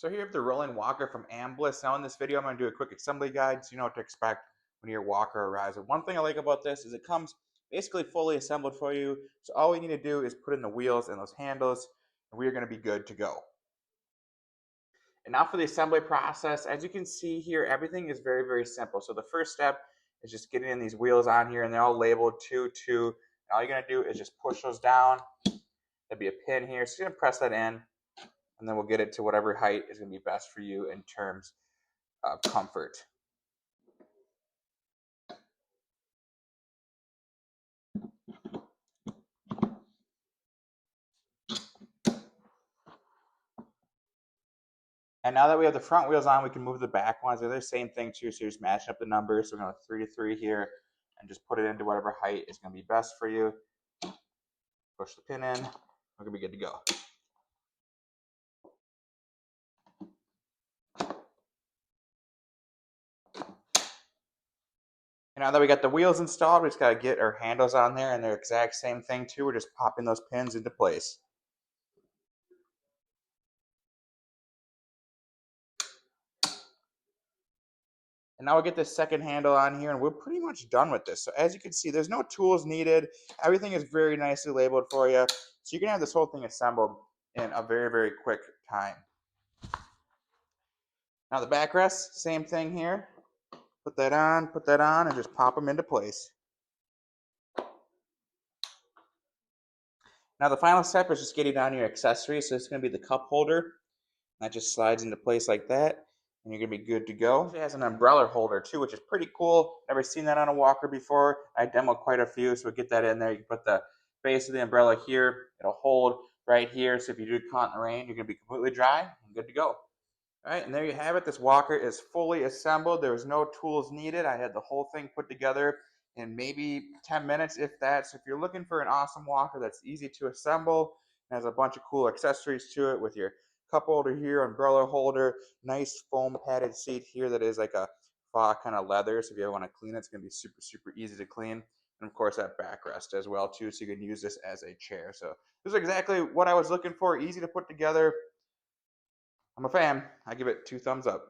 So here we have the rolling walker from Ambliss. Now in this video, I'm going to do a quick assembly guide so you know what to expect when your walker arrives. And one thing I like about this is it comes basically fully assembled for you. So all we need to do is put in the wheels and those handles, and we are going to be good to go. And now for the assembly process, as you can see here, everything is very, very simple. So the first step is just getting in these wheels on here, and they're all labeled 2, 2. And all you're going to do is just push those down. There'll be a pin here, so you're going to press that in, and then we'll get it to whatever height is going to be best for you in terms of comfort. And now that we have the front wheels on, we can move the back ones. They're the same thing too, so you're just matching up the numbers. So we're going to 3 to 3 here and just put it into whatever height is going to be best for you. Push the pin in. We're going to be good to go. And now that we got the wheels installed, we just got to get our handles on there, and they're the exact same thing too. We're just popping those pins into place. And now we'll get this second handle on here, and we're pretty much done with this. So as you can see, there's no tools needed. Everything is very nicely labeled for you. So you can have this whole thing assembled in a very, very quick time. Now the backrest, same thing here. Put that on, and just pop them into place. Now the final step is just getting down your accessories. So this is going to be the cup holder. That just slides into place like that, and you're going to be good to go. It has an umbrella holder too, which is pretty cool. Never seen that on a walker before. I demoed quite a few, so we'll get that in there. You can put the base of the umbrella here. It'll hold right here, so if you do caught in the rain, you're going to be completely dry and good to go. All right, and there you have it. This walker is fully assembled. There was no tools needed. I had the whole thing put together in maybe 10 minutes, if that. So if you're looking for an awesome walker that's easy to assemble and has a bunch of cool accessories to it with your cup holder here, umbrella holder, nice foam padded seat here that is like a faux kind of leather. So if you ever want to clean it, it's going to be super, super easy to clean. And of course that backrest as well too, so you can use this as a chair. So this is exactly what I was looking for. Easy to put together. I'm a fan. I give it 2 thumbs up.